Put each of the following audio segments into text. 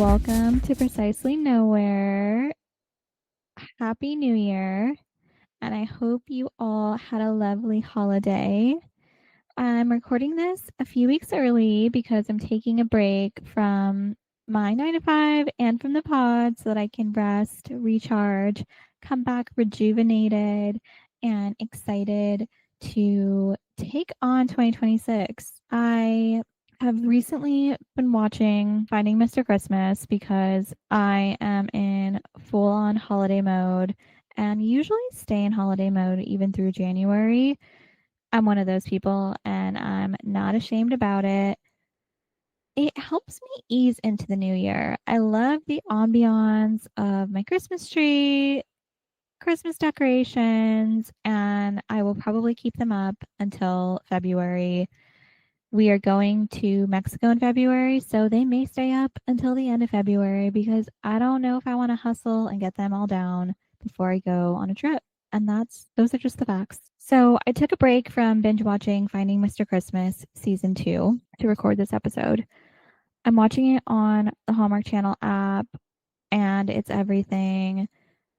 Welcome to Precisely Nowhere. Happy New Year, and I hope you all had a lovely holiday. I'm recording this a few weeks early because I'm taking a break from my 9 to 5 and from the pod so that I can rest, recharge, come back rejuvenated and excited to take on 2026. I have recently been watching Finding Mr. Christmas because I am in full on holiday mode and usually stay in holiday mode even through January. I'm one of those people and I'm not ashamed about it. It helps me ease into the new year. I love the ambiance of my Christmas tree, Christmas decorations, and I will probably keep them up until February. We are going to Mexico in February, so they may stay up until the end of February because I don't know if I want to hustle and get them all down before I go on a trip. And those are just the facts. So I took a break from binge watching Finding Mr. Christmas season 2 to record this episode. I'm watching it on the Hallmark Channel app, and it's everything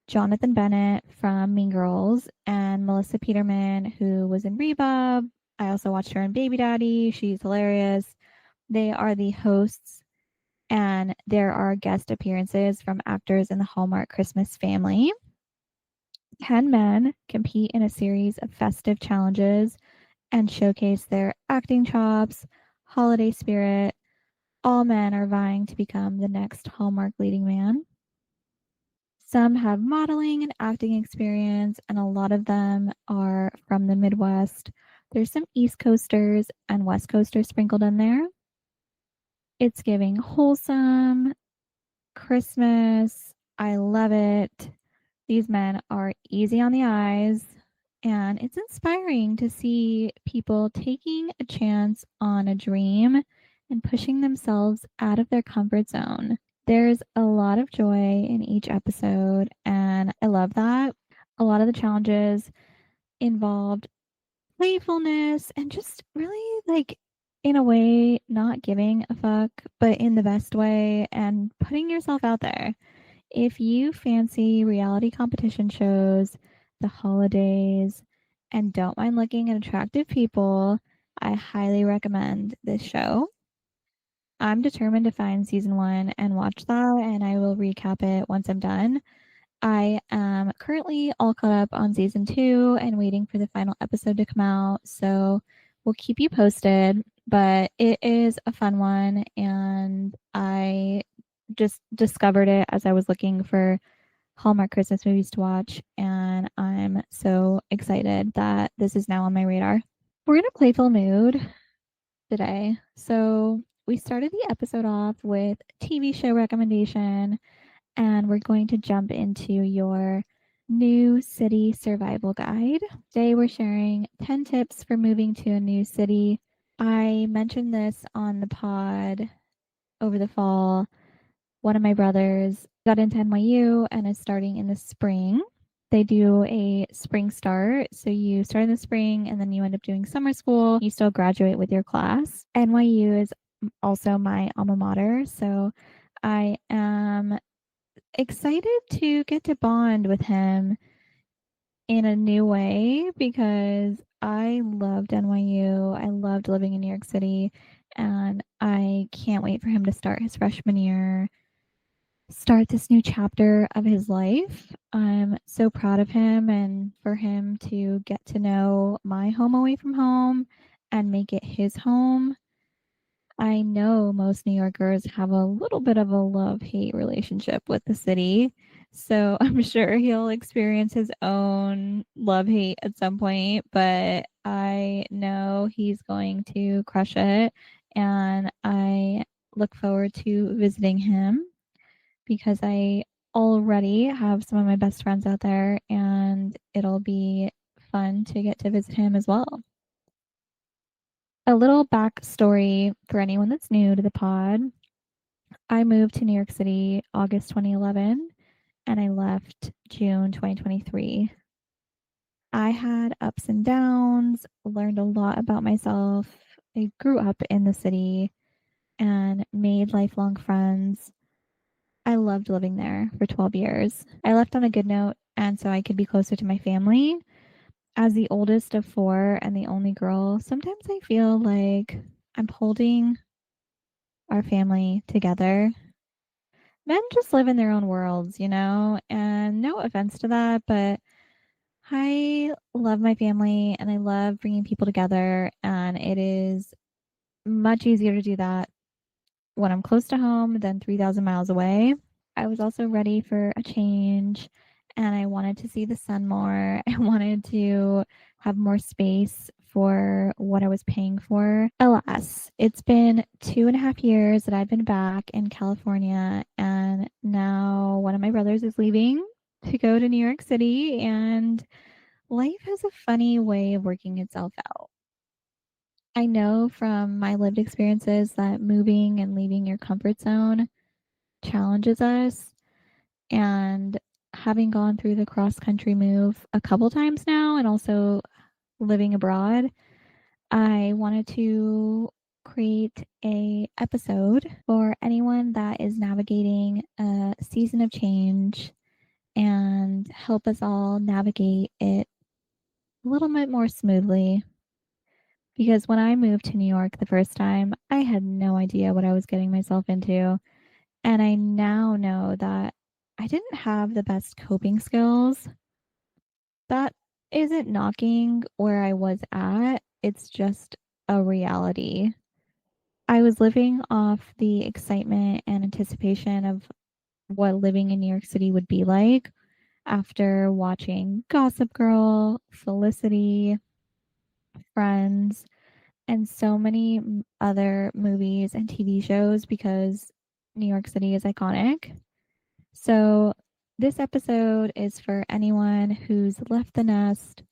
Jonathan Bennett from Mean Girls and Melissa Peterman, who was in Rebub. I also watched her in Baby Daddy. She's hilarious. They are the hosts, and there are guest appearances from actors in the Hallmark Christmas family. 10 men compete in a series of festive challenges and showcase their acting chops, holiday spirit. All men are vying to become the next Hallmark leading man. Some have modeling and acting experience, and a lot of them are from the Midwest. There's some East Coasters and West Coasters sprinkled in there. It's giving wholesome Christmas. I love it. These men are easy on the eyes, and it's inspiring to see people taking a chance on a dream and pushing themselves out of their comfort zone. There's a lot of joy in each episode, and I love that. A lot of the challenges involved playfulness and just really like in a way not giving a fuck, but in the best way and putting yourself out there. If you fancy reality competition shows, the holidays, and don't mind looking at attractive people, I highly recommend this show. I'm determined to find season 1 and watch that, and I will recap it once I'm done. I am currently all caught up on season 2 and waiting for the final episode to come out, so we'll keep you posted. But it is a fun one, and I just discovered it as I was looking for Hallmark Christmas movies to watch, and I'm so excited that this is now on my radar. We're in a playful mood today, so we started the episode off with TV show recommendation, and we're going to jump into your new city survival guide. Today we're sharing 10 tips for moving to a new city. I mentioned this on the pod over the fall. One of my brothers got into NYU and is starting in the spring. They do a spring start. So you start in the spring and then you end up doing summer school. You still graduate with your class. NYU is also my alma mater. So I am excited to get to bond with him in a new way because I loved NYU. I loved living in New York City. And I can't wait for him to start his freshman year, start this new chapter of his life. I'm so proud of him and for him to get to know my home away from home and make it his home. I know most New Yorkers have a little bit of a love-hate relationship with the city, so I'm sure he'll experience his own love-hate at some point, but I know he's going to crush it, and I look forward to visiting him because I already have some of my best friends out there, and it'll be fun to get to visit him as well. A little backstory for anyone that's new to the pod. I moved to New York City August 2011 and I left June 2023. I had ups and downs, learned a lot about myself. I grew up in the city and made lifelong friends. I loved living there for 12 years. I left on a good note, and so I could be closer to my family. As the oldest of four and the only girl, sometimes I feel like I'm holding our family together. Men just live in their own worlds, you know, and no offense to that, but I love my family and I love bringing people together, and it is much easier to do that when I'm close to home than 3,000 miles away. I was also ready for a change and I wanted to see the sun more. I wanted to have more space for what I was paying for. Alas, it's been 2.5 years that I've been back in California, and now one of my brothers is leaving to go to New York City, and life has a funny way of working itself out. I know from my lived experiences that moving and leaving your comfort zone challenges us. And having gone through the cross country move a couple times now and also living abroad, I wanted to create a episode for anyone that is navigating a season of change and help us all navigate it a little bit more smoothly. Because when I moved to New York the first time, I had no idea what I was getting myself into. And I now know that I didn't have the best coping skills. That isn't knocking where I was at, it's just a reality. I was living off the excitement and anticipation of what living in New York City would be like after watching Gossip Girl, Felicity, Friends, and so many other movies and TV shows because New York City is iconic. So, this episode is for anyone who's left the nest,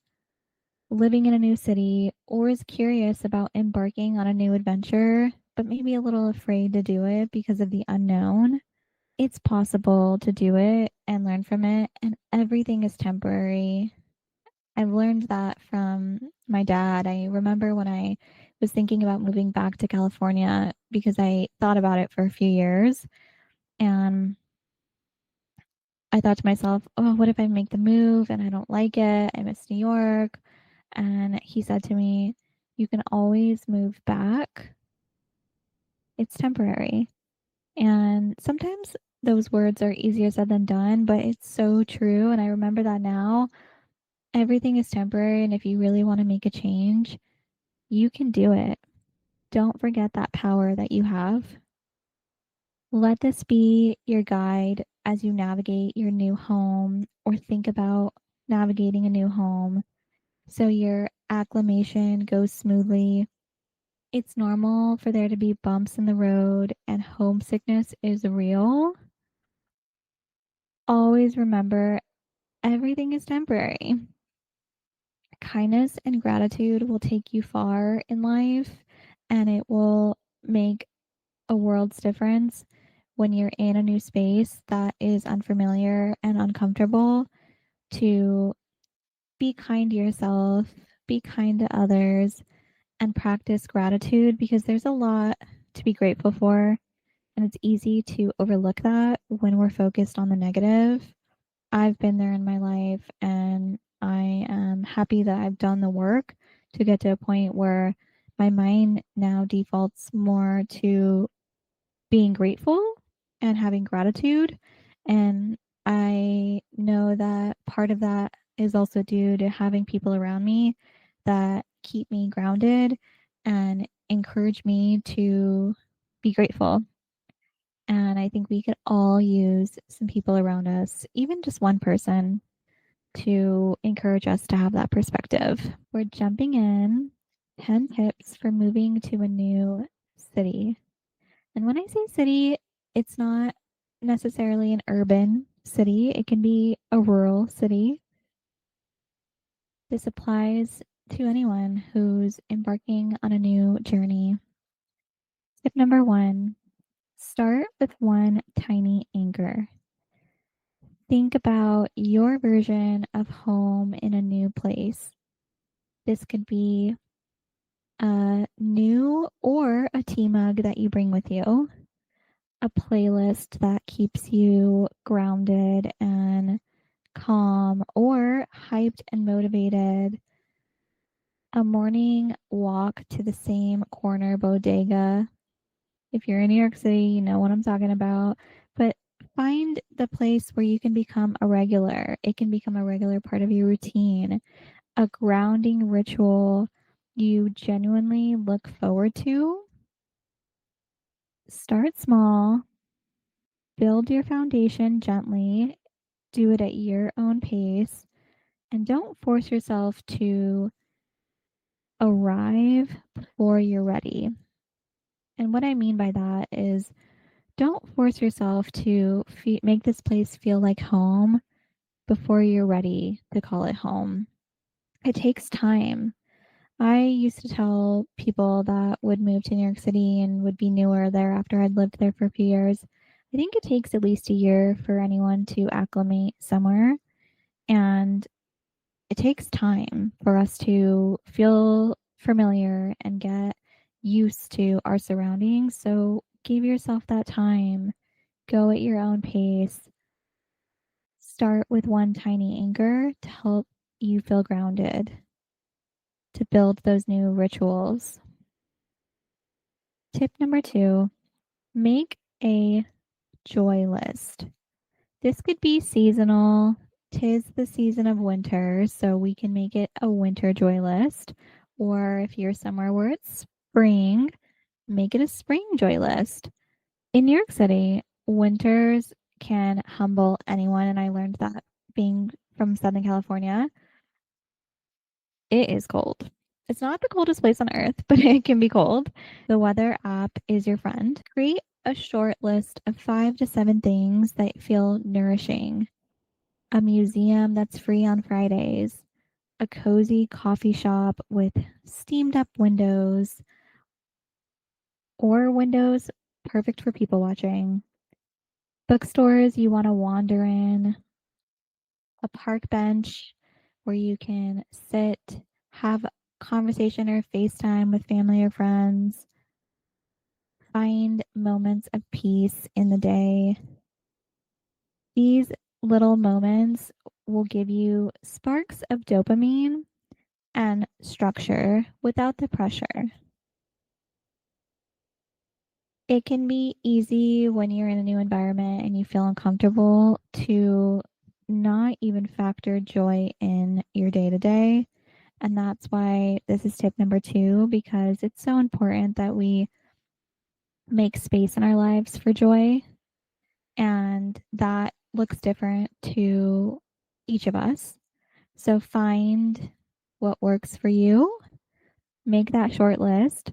living in a new city, or is curious about embarking on a new adventure, but maybe a little afraid to do it because of the unknown. It's possible to do it and learn from it, and everything is temporary. I've learned that from my dad. I remember when I was thinking about moving back to California because I thought about it for a few years, and I thought to myself, oh, what if I make the move and I don't like it? I miss New York. And he said to me, you can always move back. It's temporary. And sometimes those words are easier said than done, but it's so true. And I remember that now. Everything is temporary. And if you really want to make a change, you can do it. Don't forget that power that you have. Let this be your guide as you navigate your new home or think about navigating a new home so your acclimation goes smoothly. It's normal for there to be bumps in the road and homesickness is real. Always remember everything is temporary. Kindness and gratitude will take you far in life, and it will make a world's difference when you're in a new space that is unfamiliar and uncomfortable. To be kind to yourself, be kind to others, and practice gratitude because there's a lot to be grateful for. And it's easy to overlook that when we're focused on the negative. I've been there in my life, and I am happy that I've done the work to get to a point where my mind now defaults more to being grateful and having gratitude. And I know that part of that is also due to having people around me that keep me grounded and encourage me to be grateful. And I think we could all use some people around us, even just one person, to encourage us to have that perspective. We're jumping in 10 tips for moving to a new city. And when I say city, it's not necessarily an urban city, it can be a rural city. This applies to anyone who's embarking on a new journey. Tip number one, start with one tiny anchor. Think about your version of home in a new place. This could be a new or a tea mug that you bring with you, a playlist that keeps you grounded and calm or hyped and motivated. A morning walk to the same corner bodega. If you're in New York City, you know what I'm talking about. But find the place where you can become a regular. It can become a regular part of your routine, a grounding ritual you genuinely look forward to. Start small, build your foundation gently, do it at your own pace, and don't force yourself to arrive before you're ready. And what I mean by that is don't force yourself to make this place feel like home before you're ready to call it home. It takes time. I used to tell people that would move to New York City and would be newer there after I'd lived there for a few years. I think it takes at least a year for anyone to acclimate somewhere. And it takes time for us to feel familiar and get used to our surroundings. So give yourself that time. Go at your own pace. Start with one tiny anchor to help you feel grounded, to build those new rituals. Tip number 2, make a joy list. This could be seasonal. 'Tis the season of winter, so we can make it a winter joy list. Or if you're somewhere where it's spring, make it a spring joy list. In New York City, winters can humble anyone, and I learned that being from Southern California. It is cold. It's not the coldest place on earth, but it can be cold. The weather app is your friend. Create a short list of 5 to 7 things that feel nourishing. A museum that's free on Fridays, a cozy coffee shop with steamed up windows, or windows perfect for people watching, bookstores you want to wander in, a park bench where you can sit, have conversation or FaceTime with family or friends, find moments of peace in the day. These little moments will give you sparks of dopamine and structure without the pressure. It can be easy when you're in a new environment and you feel uncomfortable to not even factor joy in your day to day. And that's why this is tip number 2, because it's so important that we make space in our lives for joy. And that looks different to each of us. So find what works for you, make that short list,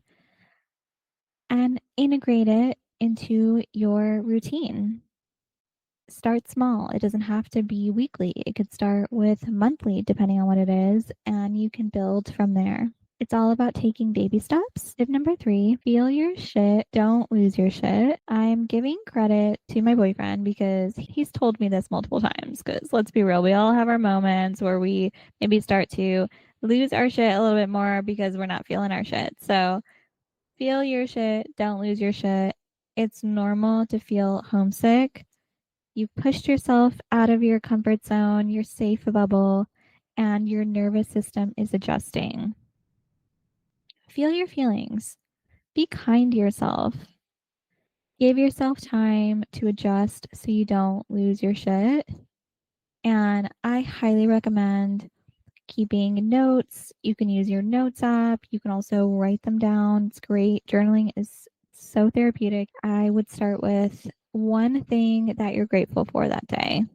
and integrate it into your routine. Start small. It doesn't have to be weekly. It could start with monthly, depending on what it is, and you can build from there. It's all about taking baby steps. Tip number 3, feel your shit. Don't lose your shit. I'm giving credit to my boyfriend because he's told me this multiple times. Because let's be real, we all have our moments where we maybe start to lose our shit a little bit more because we're not feeling our shit. So feel your shit. Don't lose your shit. It's normal to feel homesick. You pushed yourself out of your comfort zone, your safe bubble, and your nervous system is adjusting. Feel your feelings. Be kind to yourself. Give yourself time to adjust so you don't lose your shit. And I highly recommend keeping notes. You can use your notes app. You can also write them down. It's great. Journaling is so therapeutic. I would start with one thing that you're grateful for that day.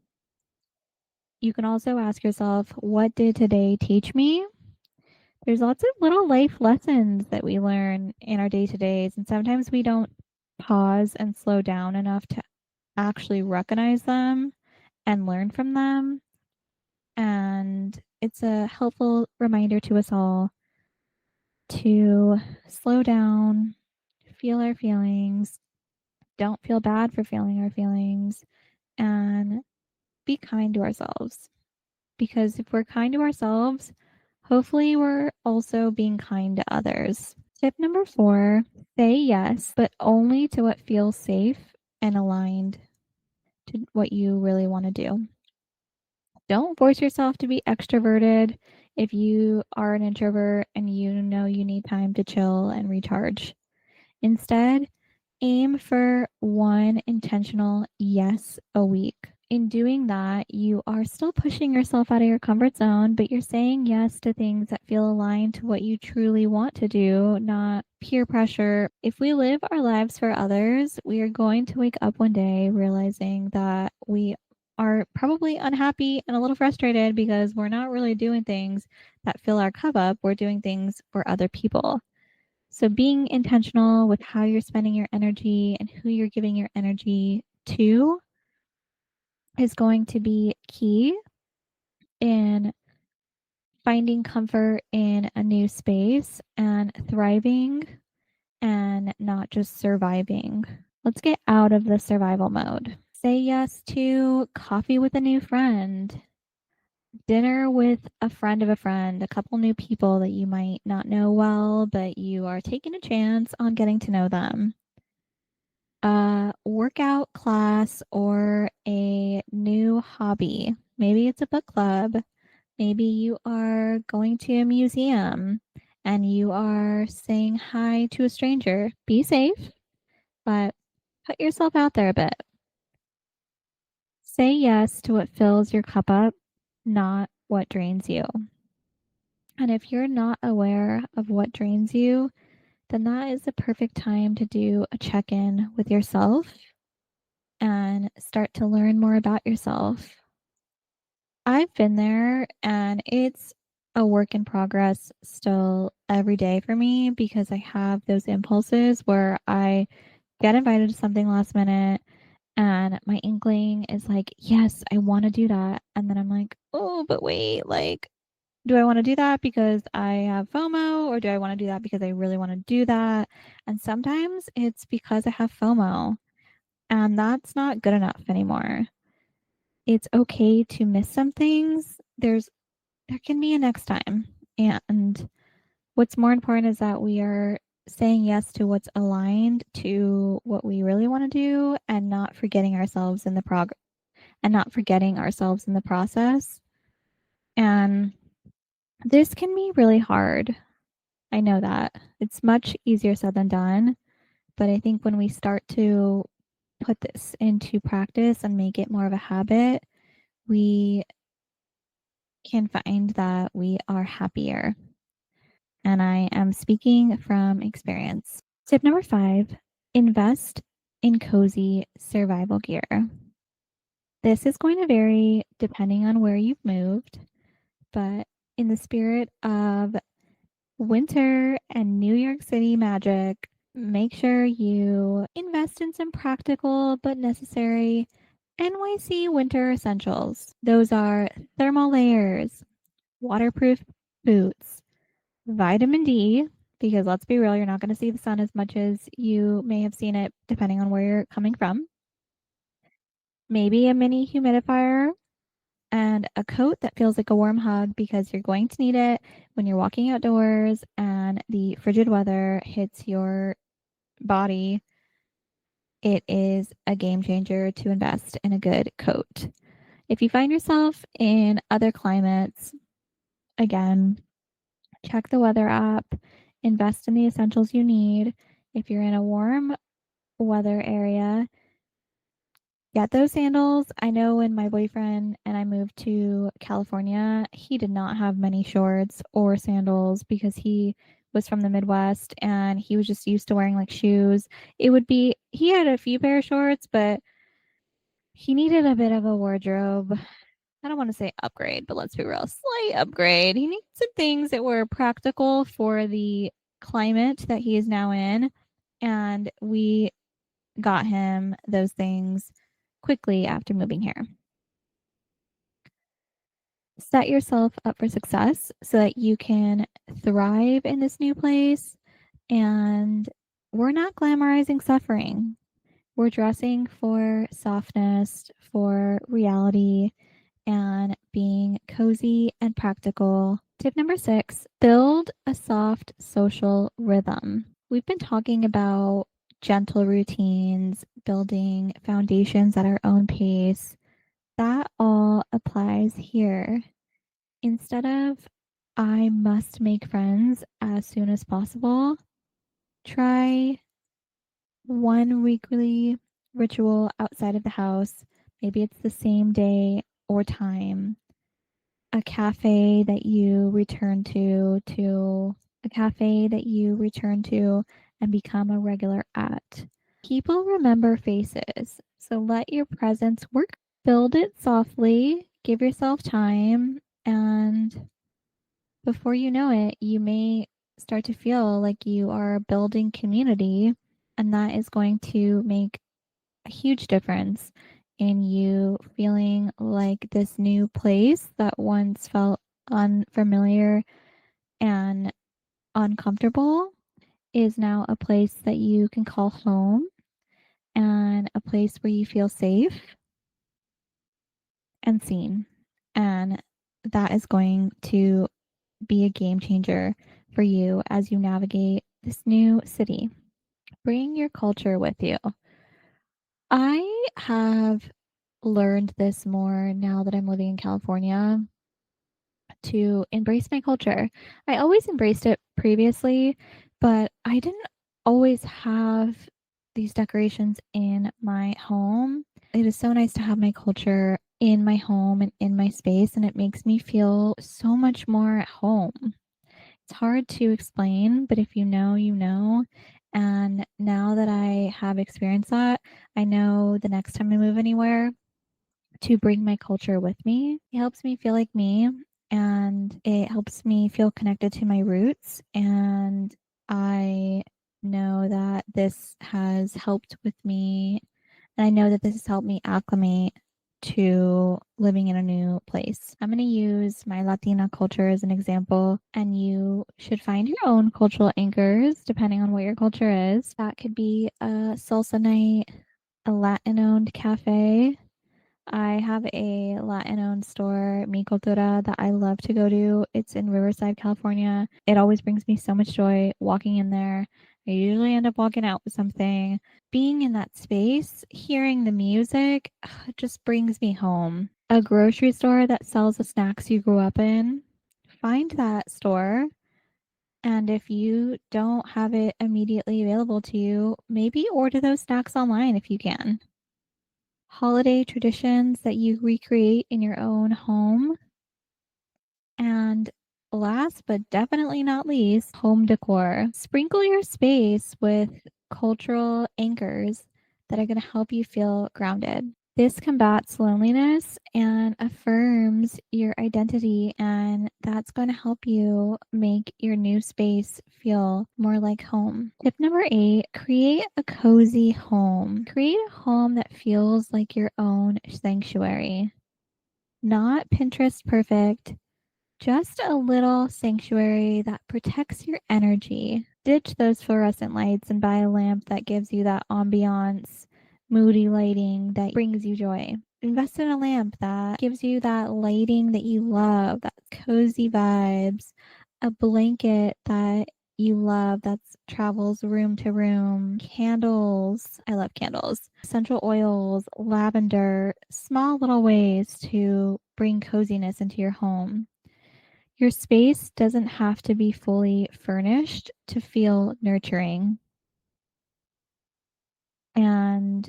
You can also ask yourself, what did today teach me? There's lots of little life lessons that we learn in our day to days, and sometimes we don't pause and slow down enough to actually recognize them and learn from them. And it's a helpful reminder to us all to slow down, feel our feelings, don't feel bad for feeling our feelings, and be kind to ourselves. Because if we're kind to ourselves, hopefully we're also being kind to others. Tip number 4, say yes, but only to what feels safe and aligned to what you really want to do. Don't force yourself to be extroverted if you are an introvert and you know you need time to chill and recharge. Instead, aim for one intentional yes a week. In doing that, you are still pushing yourself out of your comfort zone, but you're saying yes to things that feel aligned to what you truly want to do, not peer pressure. If we live our lives for others, we are going to wake up one day realizing that we are probably unhappy and a little frustrated because we're not really doing things that fill our cup up. We're doing things for other people. So being intentional with how you're spending your energy and who you're giving your energy to is going to be key in finding comfort in a new space and thriving and not just surviving. Let's get out of the survival mode. Say yes to coffee with a new friend, dinner with a friend of a friend, a couple new people that you might not know well, but you are taking a chance on getting to know them. A workout class or a new hobby. Maybe it's a book club. Maybe you are going to a museum and you are saying hi to a stranger. Be safe, but put yourself out there a bit. Say yes to what fills your cup up, not what drains you. And if you're not aware of what drains you, then that is the perfect time to do a check in with yourself and start to learn more about yourself. I've been there and it's a work in progress still every day for me because I have those impulses where I get invited to something last minute and my inkling is like, yes, I want to do that. And then I'm like, oh, but wait, like, do I want to do that because I have FOMO or do I want to do that because I really want to do that? And sometimes it's because I have FOMO and that's not good enough anymore. It's okay to miss some things. There can be a next time. And what's more important is that we are saying yes to what's aligned to what we really want to do and not forgetting ourselves in the process. And this can be really hard. I know that. It's much easier said than done, but I think when we start to put this into practice and make it more of a habit, we can find that we are happier. And I am speaking from experience. Tip number 5, invest in cozy survival gear. This is going to vary depending on where you've moved, but in the spirit of winter and New York City magic, make sure you invest in some practical but necessary NYC winter essentials. Those are thermal layers, waterproof boots, vitamin D, because let's be real, you're not going to see the sun as much as you may have seen it depending on where you're coming from. Maybe a mini humidifier and a coat that feels like a warm hug because you're going to need it when you're walking outdoors and the frigid weather hits your body. It is a game changer to invest in a good coat. If you find yourself in other climates, again, check the weather app, invest in the essentials you need. If you're in a warm weather area, get those sandals. I know when my boyfriend and I moved to California, he did not have many shorts or sandals because he was from the Midwest and he was just used to wearing like shoes. He had a few pair of shorts, but he needed a bit of a wardrobe. I don't want to say upgrade, but let's be real, slight upgrade. He needed some things that were practical for the climate that he is now in. And we got him those things quickly after moving here. Set yourself up for success so that you can thrive in this new place. And we're not glamorizing suffering. We're dressing for softness, for reality, and being cozy and practical. Tip number 6, build a soft social rhythm. We've been talking about gentle routines, building foundations at our own pace, that all applies here. Instead of I must make friends as soon as possible, try one weekly ritual outside of the house. Maybe it's the same day or time. A cafe that you return to a cafe that you return to and become a regular at. People remember faces, so let your presence work. Build it softly, give yourself time, and before you know it, you may start to feel like you are building community, and that is going to make a huge difference in you feeling like this new place that once felt unfamiliar and uncomfortable is now a place that you can call home and a place where you feel safe and seen. And that is going to be a game changer for you as you navigate this new city. Bring your culture with you. I have learned this more now that I'm living in California to embrace my culture. I always embraced it previously, but I didn't always have these decorations in my home. It is so nice to have my culture in my home and in my space, and it makes me feel so much more at home. It's hard to explain, but if you know, you know. And now that I have experienced that, I know the next time I move anywhere to bring my culture with me. It helps me feel like me and it helps me feel connected to my roots. And I know that this has helped with me. And I know that this has helped me acclimate to living in a new place. I'm going to use my Latina culture as an example, and you should find your own cultural anchors depending on what your culture is. That could be a salsa night, a Latin owned cafe. I have a Latin-owned store, Mi Cultura, that I love to go to. It's in Riverside, California. It always brings me so much joy walking in there. I usually end up walking out with something. Being in that space, hearing the music, it just brings me home. A grocery store that sells the snacks you grew up in, find that store. And if you don't have it immediately available to you, maybe order those snacks online if you can. Holiday traditions that you recreate in your own home. And last but definitely not least, home decor. Sprinkle your space with cultural anchors that are going to help you feel grounded. This combats loneliness and affirms your identity, and that's going to help you make your new space feel more like home. Tip number 8, create a cozy home. Create a home that feels like your own sanctuary. Not Pinterest perfect, just a little sanctuary that protects your energy. Ditch those fluorescent lights and buy a lamp that gives you that ambiance, moody lighting that brings you joy. Invest in a lamp that gives you that lighting that you love, that cozy vibes, a blanket that you love that travels room to room, candles. I love candles, essential oils, lavender, small little ways to bring coziness into your home. Your space doesn't have to be fully furnished to feel nurturing. And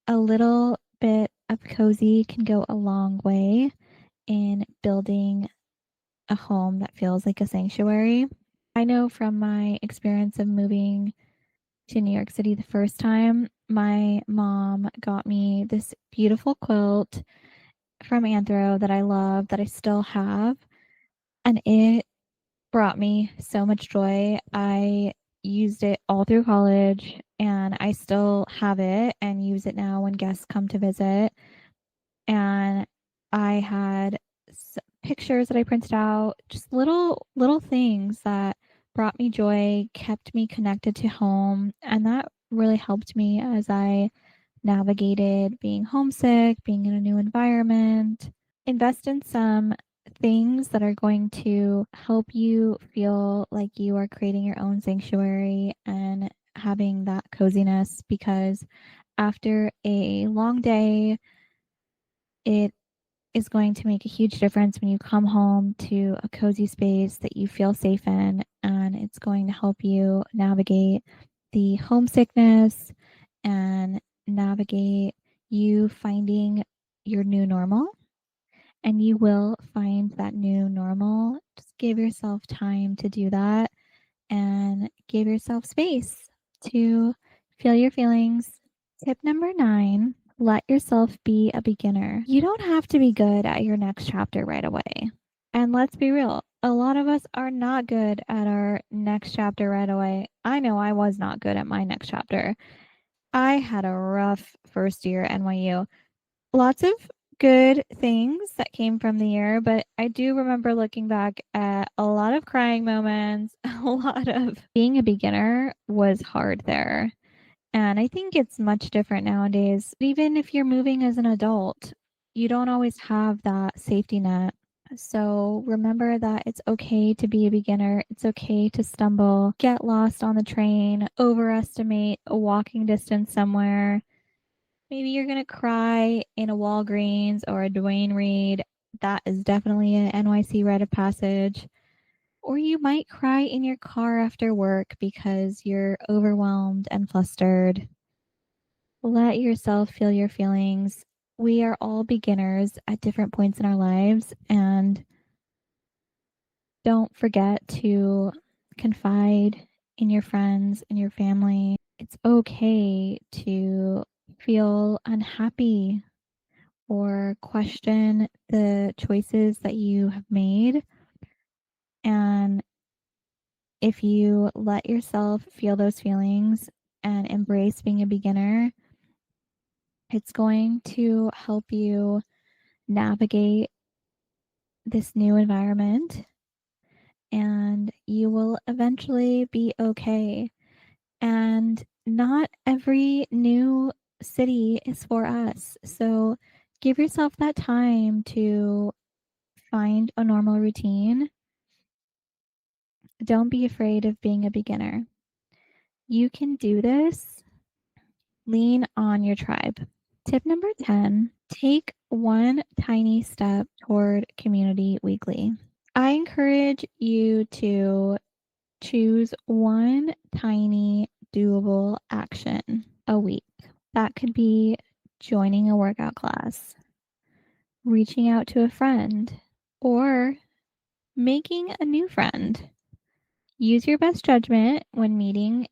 a little bit of cozy can go a long way in building a home that feels like a sanctuary. I know from my experience of moving to New York City the first time, my mom got me this beautiful quilt from Anthro that I love, that I still have. And it brought me so much joy. I used it all through college and I still have it and use it now when guests come to visit. And I had pictures that I printed out, just little things that brought me joy, kept me connected to home, and that really helped me as I navigated being homesick, being in a new environment. Invest in some things that are going to help you feel like you are creating your own sanctuary and having that coziness, because after a long day, it is going to make a huge difference when you come home to a cozy space that you feel safe in, and it's going to help you navigate the homesickness and navigate you finding your new normal. And you will find that new normal. Just give yourself time to do that and give yourself space to feel your feelings. Tip number 9, let yourself be a beginner. You don't have to be good at your next chapter right away. And let's be real, a lot of us are not good at our next chapter right away. I know I was not good at my next chapter. I had a rough first year at NYU. Lots of good things that came from the year, but I do remember looking back at a lot of crying moments, a lot of being a beginner was hard there. And I think it's much different nowadays. Even if you're moving as an adult, you don't always have that safety net. So remember that it's okay to be a beginner. It's okay to stumble, get lost on the train, overestimate a walking distance somewhere. Maybe you're going to cry in a Walgreens or a Dwayne Reed. That is definitely an NYC rite of passage. Or you might cry in your car after work because you're overwhelmed and flustered. Let yourself feel your feelings. We are all beginners at different points in our lives, and don't forget to confide in your friends and your family. It's okay to feel unhappy or question the choices that you have made. And if you let yourself feel those feelings and embrace being a beginner, it's going to help you navigate this new environment, and you will eventually be okay. And not every new city is for us. So give yourself that time to find a normal routine. Don't be afraid of being a beginner. You can do this. Lean on your tribe. Tip number 10, take one tiny step toward community weekly. I encourage you to choose one tiny doable action a week. That could be joining a workout class, reaching out to a friend, or making a new friend. Use your best judgment when meeting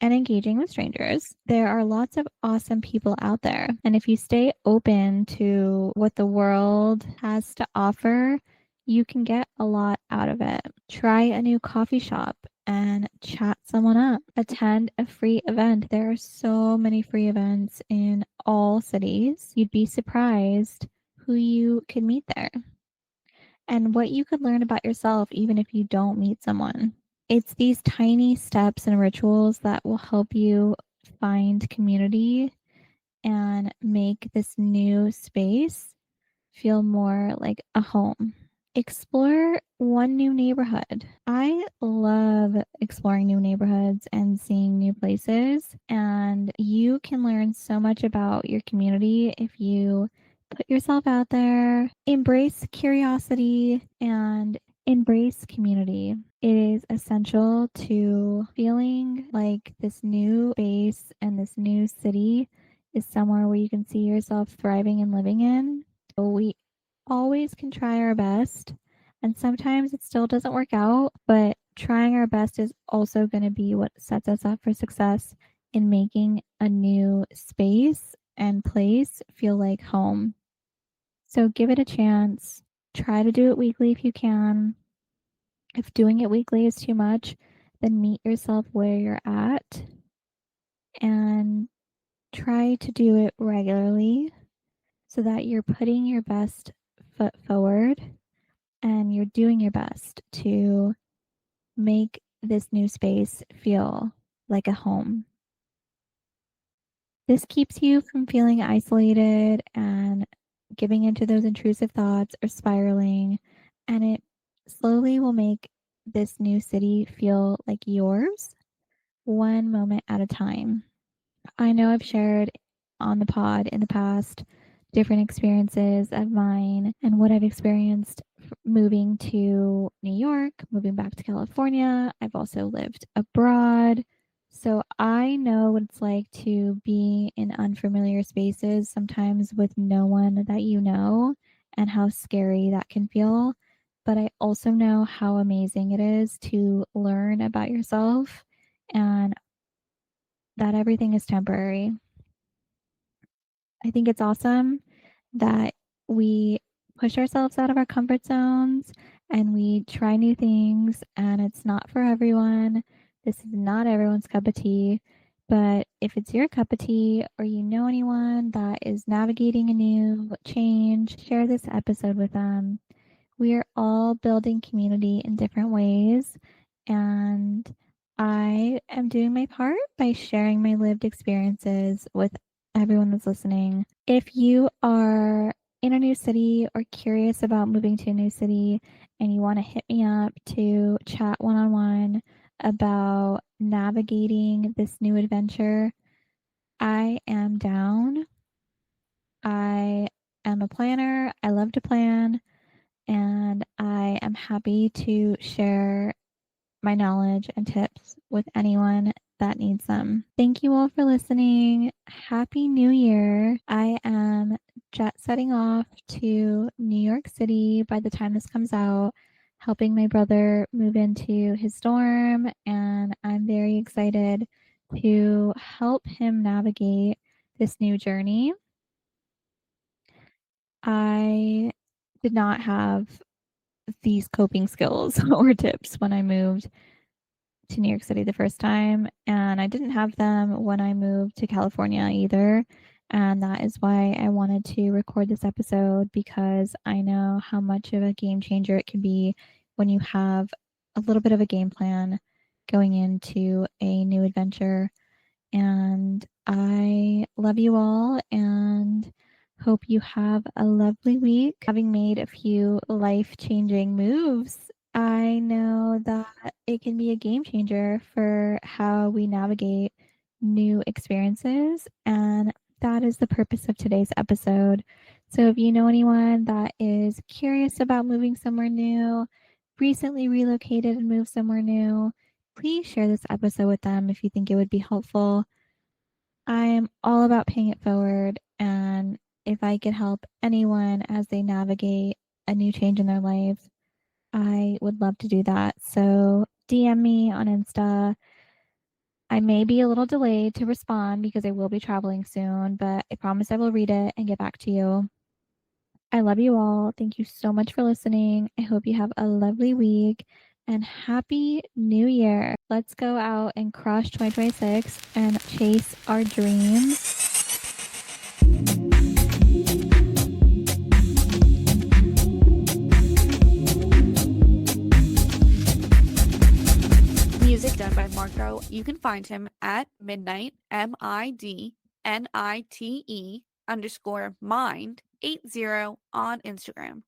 and engaging with strangers. There are lots of awesome people out there. And if you stay open to what the world has to offer, you can get a lot out of it. Try a new coffee shop and chat someone up. Attend a free event. There are so many free events in all cities. You'd be surprised who you can meet there and what you could learn about yourself even if you don't meet someone. It's these tiny steps and rituals that will help you find community and make this new space feel more like a home. Explore one new neighborhood. I love exploring new neighborhoods and seeing new places, and you can learn so much about your community if you put yourself out there, embrace curiosity, and embrace community. It is essential to feeling like this new space and this new city is somewhere where you can see yourself thriving and living in. So we always can try our best, and sometimes it still doesn't work out, but trying our best is also going to be what sets us up for success in making a new space and place feel like home. So give it a chance. Try to do it weekly if you can. If doing it weekly is too much, then meet yourself where you're at and try to do it regularly so that you're putting your best foot forward and you're doing your best to make this new space feel like a home. This keeps you from feeling isolated and giving into those intrusive thoughts or spiraling, and it slowly will make this new city feel like yours. one moment at a time. I know I've shared on the pod in the past different experiences of mine and what I've experienced moving to New York, moving back to California. I've also lived abroad. So I know what it's like to be in unfamiliar spaces, sometimes with no one that you know, and how scary that can feel. But I also know how amazing it is to learn about yourself and that everything is temporary. I think it's awesome that we push ourselves out of our comfort zones and we try new things, and it's not for everyone. This is not everyone's cup of tea. But if it's your cup of tea or you know anyone that is navigating a new change, share this episode with them. We are all building community in different ways, and I am doing my part by sharing my lived experiences with everyone that's listening. If you are in a new city or curious about moving to a new city and you want to hit me up to chat one on one about navigating this new adventure, I am down. I am a planner. I love to plan, and I am happy to share my knowledge and tips with anyone that needs them. Thank you all for listening. Happy New Year. I am jet setting off to New York City by the time this comes out, helping my brother move into his dorm, and I'm very excited to help him navigate this new journey. I did not have these coping skills or tips when I moved to New York City the first time, and I didn't have them when I moved to California either. And that is why I wanted to record this episode, because I know how much of a game changer it can be when you have a little bit of a game plan going into a new adventure. And I love you all and hope you have a lovely week. Having made a few life changing moves, I know that it can be a game changer for how we navigate new experiences. And that is the purpose of today's episode. So if you know anyone that is curious about moving somewhere new, recently relocated and moved somewhere new, please share this episode with them if you think it would be helpful. I'm all about paying it forward, and if I could help anyone as they navigate a new change in their life, I would love to do that. So DM me on Insta. I may be a little delayed to respond because I will be traveling soon, but I promise I will read it and get back to you. I love you all. Thank you so much for listening. I hope you have a lovely week and happy new year. Let's go out and crush 2026 and chase our dreams. Music done by Marco. You can find him at midnight, MIDNITE_mind80 on Instagram.